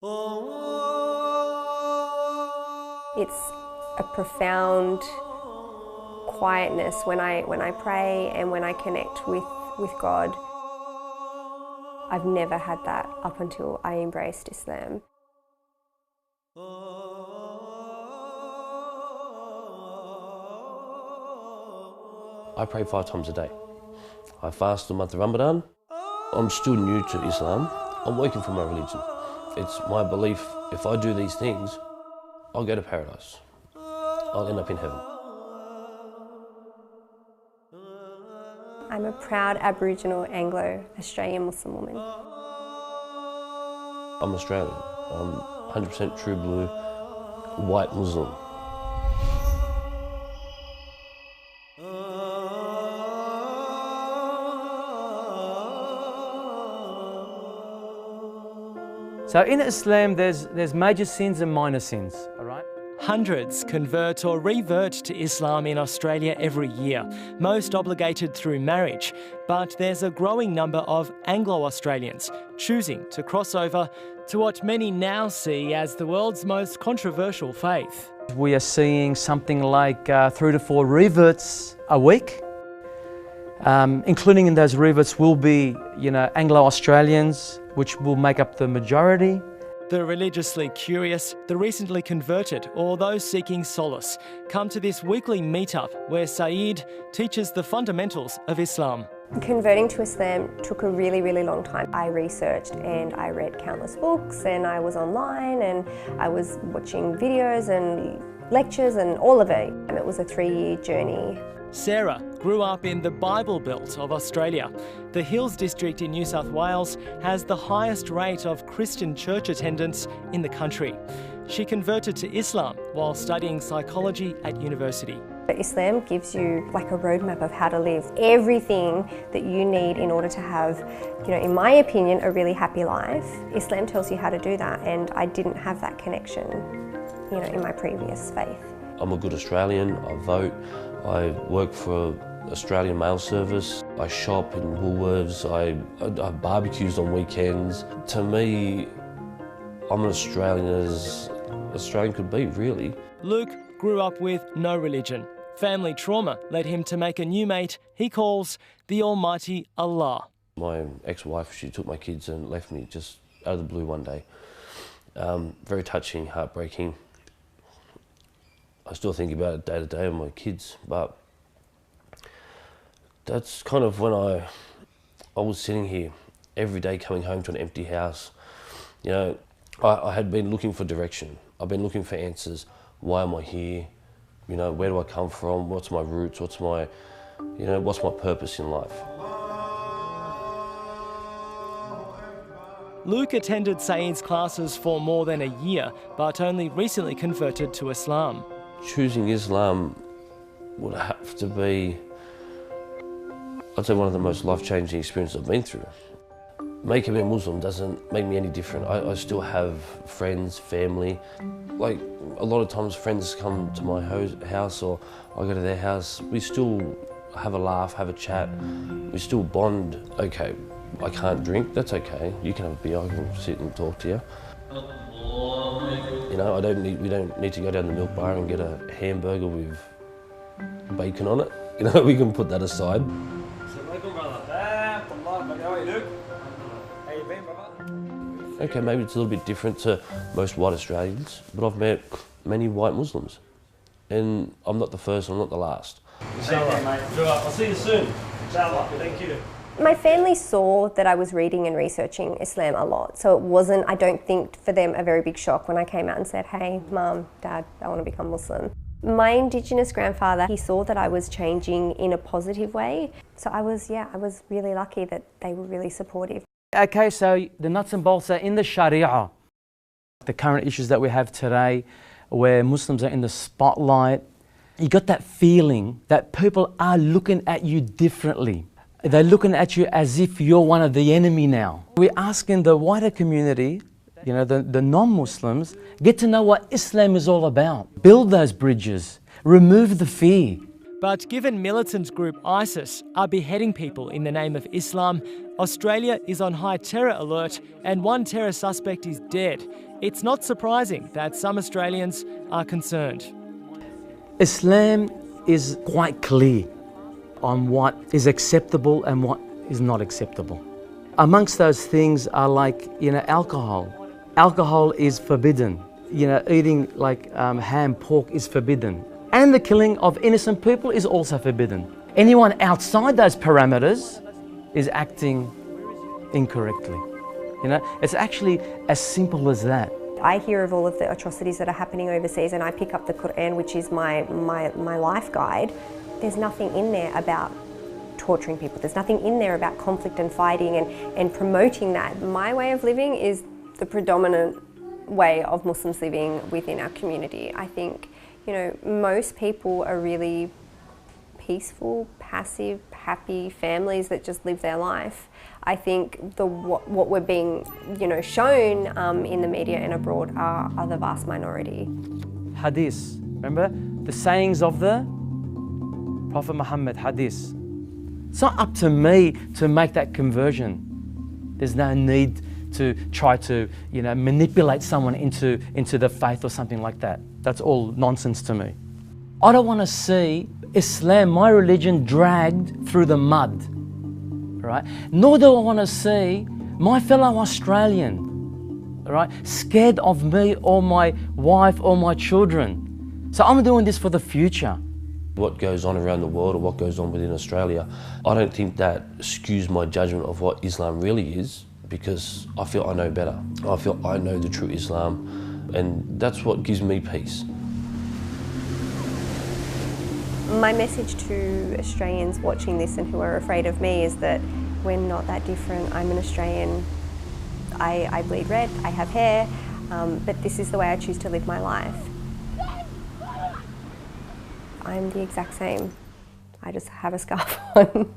It's a profound quietness when I pray and when I connect with God. I've never had that up until I embraced Islam. I pray 5 times a day. I fast the month of Ramadan. I'm still new to Islam. I'm working for my religion. It's my belief if I do these things, I'll go to paradise. I'll end up in heaven. I'm a proud Aboriginal Anglo-Australian Muslim woman. I'm Australian. I'm 100% true blue, white Muslim. So in Islam, there's major sins and minor sins, all right? Hundreds convert or revert to Islam in Australia every year, most obligated through marriage. But there's a growing number of Anglo-Australians choosing to cross over to what many now see as the world's most controversial faith. We are seeing something like 3 to 4 reverts a week. Including in those reverts will be, Anglo-Australians, which will make up the majority. The religiously curious, the recently converted, or those seeking solace come to this weekly meetup where Saeed teaches the fundamentals of Islam. Converting to Islam took a really, really long time. I researched and I read countless books and I was online and I was watching videos and lectures and all of it. And it was a 3-year journey. Sarah grew up in the Bible Belt of Australia. The Hills district in New South Wales has the highest rate of Christian church attendance in the country. She converted to Islam while studying psychology at university. Islam gives you like a roadmap of how to live, everything that you need in order to have, in my opinion, a really happy life. Islam tells you how to do that, and I didn't have that connection, in my previous faith. I'm a good Australian, I vote, I work for Australian Mail Service, I shop in Woolworths, I have barbecues on weekends. To me, I'm an Australian as Australian could be, really. Luke grew up with no religion. Family trauma led him to make a new mate he calls the Almighty Allah. My ex-wife, she took my kids and left me just out of the blue one day. Very touching, heartbreaking. I still think about it day to day with my kids, but that's kind of when I was sitting here every day coming home to an empty house. I had been looking for direction. I've been looking for answers. Why am I here? Where do I come from? What's my roots? What's my purpose in life? Luke attended Saeed's classes for more than a year, but only recently converted to Islam. Choosing Islam would have to be, I'd say, one of the most life-changing experiences I've been through. Making me a Muslim doesn't make me any different. I still have friends, family. Like, a lot of times friends come to my house or I go to their house. We still have a laugh, have a chat. We still bond. Okay, I can't drink, that's okay. You can have a beer, I can sit and talk to you. We don't need to go down the milk bar and get a hamburger with bacon on it. We can put that aside. Okay, maybe it's a little bit different to most white Australians, but I've met many white Muslims. And I'm not the first, I'm not the last. Inshallah, mate. I'll see you soon. Inshallah, thank you. My family saw that I was reading and researching Islam a lot, so it wasn't, I don't think, for them a very big shock when I came out and said, hey, Mum, Dad, I want to become Muslim. My Indigenous grandfather, he saw that I was changing in a positive way, so I was really lucky that they were really supportive. Okay, so the nuts and bolts are in the Sharia. The current issues that we have today, where Muslims are in the spotlight, you got that feeling that people are looking at you differently. They're looking at you as if you're one of the enemy now. We're asking the wider community, the non-Muslims, get to know what Islam is all about. Build those bridges, remove the fear. But given militant group ISIS are beheading people in the name of Islam, Australia is on high terror alert and one terror suspect is dead. It's not surprising that some Australians are concerned. Islam is quite clear on what is acceptable and what is not acceptable. Amongst those things are like, alcohol. Alcohol is forbidden. Eating like ham, pork is forbidden. And the killing of innocent people is also forbidden. Anyone outside those parameters is acting incorrectly. It's actually as simple as that. I hear of all of the atrocities that are happening overseas and I pick up the Quran, which is my life guide. There's nothing in there about torturing people. There's nothing in there about conflict and fighting and promoting that. My way of living is the predominant way of Muslims living within our community. I think, most people are really peaceful, passive, happy families that just live their life. I think what we're being, shown in the media and abroad are the vast minority. Hadith, remember the sayings of the Prophet Muhammad, hadith. It's not up to me to make that conversion. There's no need to try to, manipulate someone into the faith or something like that. That's all nonsense to me. I don't want to see Islam, my religion, dragged through the mud, right? Nor do I want to see my fellow Australian, right, scared of me or my wife or my children. So I'm doing this for the future. What goes on around the world or what goes on within Australia, I don't think that skews my judgment of what Islam really is, because I feel I know better. I feel I know the true Islam, and that's what gives me peace. My message to Australians watching this and who are afraid of me is that we're not that different. I'm an Australian. I bleed red, I have hair, but this is the way I choose to live my life. I'm the exact same. I just have a scarf on.